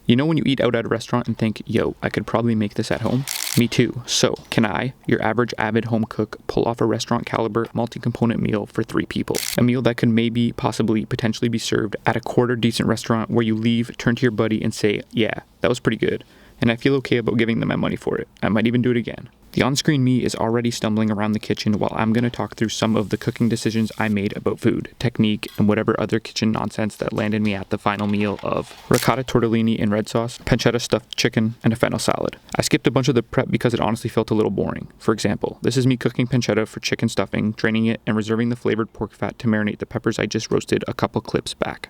You know when you eat out at a restaurant and think, yo, I could probably make this at home? Me too. So, can I, your average avid home cook, pull off a restaurant caliber multi-component meal for 3 people? A meal that could maybe, possibly, potentially be served at a quarter decent restaurant where you leave, turn to your buddy and say, yeah, that was pretty good. And I feel okay about giving them my money for it. I might even do it again. The on-screen me is already stumbling around the kitchen while I'm going to talk through some of the cooking decisions I made about food, technique, and whatever other kitchen nonsense that landed me at the final meal of ricotta tortellini in red sauce, pancetta stuffed chicken, and a fennel salad. I skipped a bunch of the prep because it honestly felt a little boring. For example, this is me cooking pancetta for chicken stuffing, draining it, and reserving the flavored pork fat to marinate the peppers I just roasted a couple clips back.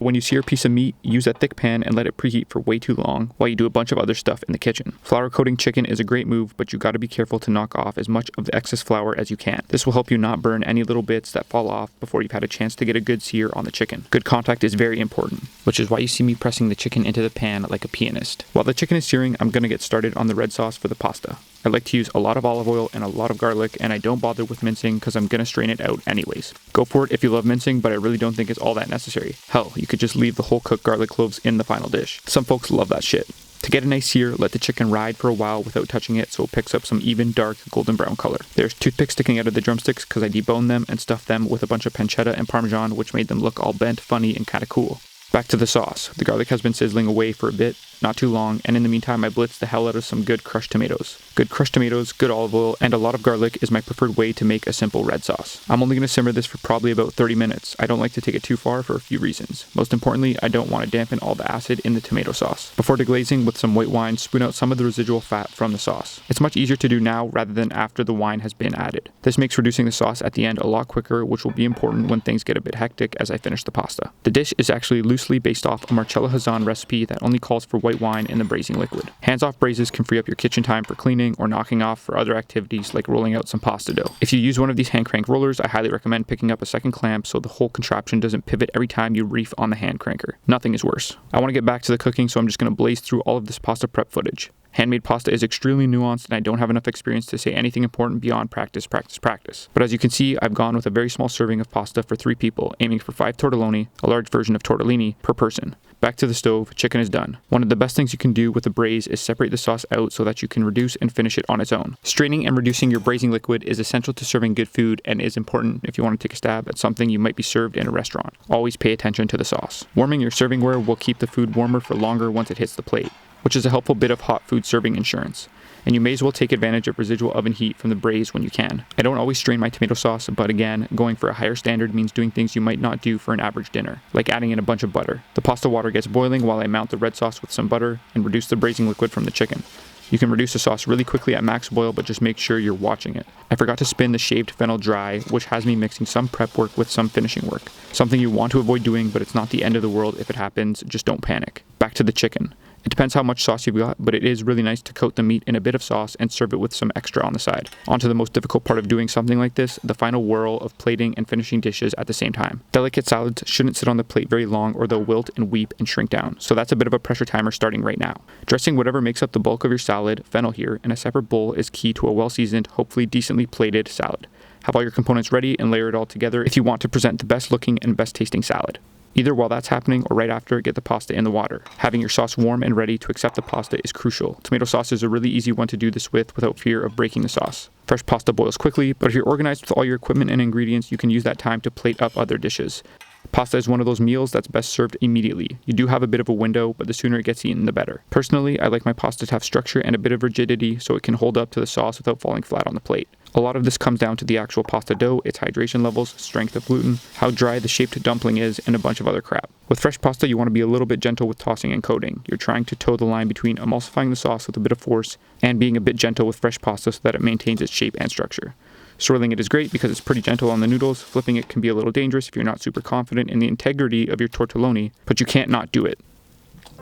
When you sear a piece of meat, use a thick pan and let it preheat for way too long while you do a bunch of other stuff in the kitchen. Flour coating chicken is a great move, but you gotta be careful to knock off as much of the excess flour as you can. This will help you not burn any little bits that fall off before you've had a chance to get a good sear on the chicken. Good contact is very important, which is why you see me pressing the chicken into the pan like a pianist. While the chicken is searing, I'm gonna get started on the red sauce for the pasta. I like to use a lot of olive oil and a lot of garlic, and I don't bother with mincing because I'm gonna strain it out anyways. Go for it if you love mincing, but I really don't think it's all that necessary. Hell, you could just leave the whole cooked garlic cloves in the final dish. Some folks love that shit. To get a nice sear, let the chicken ride for a while without touching it so it picks up some even dark golden brown color. There's toothpicks sticking out of the drumsticks because I deboned them and stuffed them with a bunch of pancetta and parmesan, which made them look all bent, funny, and kinda cool. Back to the sauce. The garlic has been sizzling away for a bit, not too long, and in the meantime I blitzed the hell out of some good crushed tomatoes. Good crushed tomatoes, good olive oil, and a lot of garlic is my preferred way to make a simple red sauce. I'm only going to simmer this for probably about 30 minutes. I don't like to take it too far for a few reasons. Most importantly, I don't want to dampen all the acid in the tomato sauce. Before deglazing with some white wine, spoon out some of the residual fat from the sauce. It's much easier to do now rather than after the wine has been added. This makes reducing the sauce at the end a lot quicker, which will be important when things get a bit hectic as I finish the pasta. The dish is actually loosely based off a Marcella Hazan recipe that only calls for white wine in the braising liquid. Hands-off braises can free up your kitchen time for cleaning or knocking off for other activities like rolling out some pasta dough. If you use one of these hand crank rollers, I highly recommend picking up a second clamp so the whole contraption doesn't pivot every time you reef on the hand cranker. Nothing is worse. I want to get back to the cooking, so I'm just going to blaze through all of this pasta prep footage. Handmade pasta is extremely nuanced and I don't have enough experience to say anything important beyond practice. But as you can see, I've gone with a very small serving of pasta for 3 people, aiming for 5 tortelloni, a large version of tortellini, per person. Back to the stove, chicken is done. One of the best things you can do with a braise is separate the sauce out so that you can reduce and finish it on its own. Straining and reducing your braising liquid is essential to serving good food and is important if you want to take a stab at something you might be served in a restaurant. Always pay attention to the sauce. Warming your servingware will keep the food warmer for longer once it hits the plate, which is a helpful bit of hot food serving insurance. And you may as well take advantage of residual oven heat from the braise when you can. I don't always strain my tomato sauce, but again, going for a higher standard means doing things you might not do for an average dinner, like adding in a bunch of butter. The pasta water gets boiling while I mount the red sauce with some butter and reduce the braising liquid from the chicken. You can reduce the sauce really quickly at max boil, but just make sure you're watching it. I forgot to spin the shaved fennel dry, which has me mixing some prep work with some finishing work. Something you want to avoid doing, but it's not the end of the world if it happens, just don't panic. Back to the chicken. It depends how much sauce you've got, but it is really nice to coat the meat in a bit of sauce and serve it with some extra on the side. On to the most difficult part of doing something like this, the final whirl of plating and finishing dishes at the same time. Delicate salads shouldn't sit on the plate very long or they'll wilt and weep and shrink down, so that's a bit of a pressure timer starting right now. Dressing whatever makes up the bulk of your salad, fennel here, in a separate bowl is key to a well-seasoned, hopefully decently plated salad. Have all your components ready and layer it all together if you want to present the best looking and best tasting salad. Either while that's happening or right after, get the pasta in the water. Having your sauce warm and ready to accept the pasta is crucial. Tomato sauce is a really easy one to do this with without fear of breaking the sauce. Fresh pasta boils quickly, but if you're organized with all your equipment and ingredients, you can use that time to plate up other dishes. Pasta is one of those meals that's best served immediately. You do have a bit of a window, but the sooner it gets eaten, the better. Personally, I like my pasta to have structure and a bit of rigidity so it can hold up to the sauce without falling flat on the plate. A lot of this comes down to the actual pasta dough, its hydration levels, strength of gluten, how dry the shaped dumpling is, and a bunch of other crap. With fresh pasta, you want to be a little bit gentle with tossing and coating. You're trying to toe the line between emulsifying the sauce with a bit of force and being a bit gentle with fresh pasta so that it maintains its shape and structure. Swirling it is great because it's pretty gentle on the noodles. Flipping it can be a little dangerous if you're not super confident in the integrity of your tortelloni, but you can't not do it.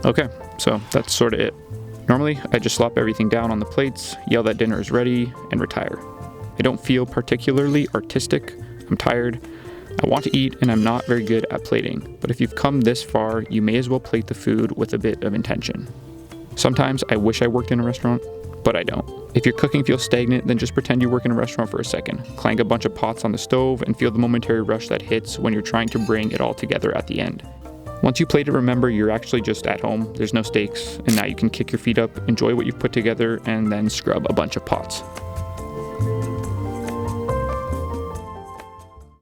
Okay, so that's sort of it. Normally, I just slop everything down on the plates, yell that dinner is ready, and retire. I don't feel particularly artistic. I'm tired. I want to eat, and I'm not very good at plating. But if you've come this far, you may as well plate the food with a bit of intention. Sometimes I wish I worked in a restaurant, but I don't. If your cooking feels stagnant, then just pretend you work in a restaurant for a second. Clank a bunch of pots on the stove and feel the momentary rush that hits when you're trying to bring it all together at the end. Once you plate it, remember you're actually just at home. There's no stakes, and now you can kick your feet up, enjoy what you've put together, and then scrub a bunch of pots.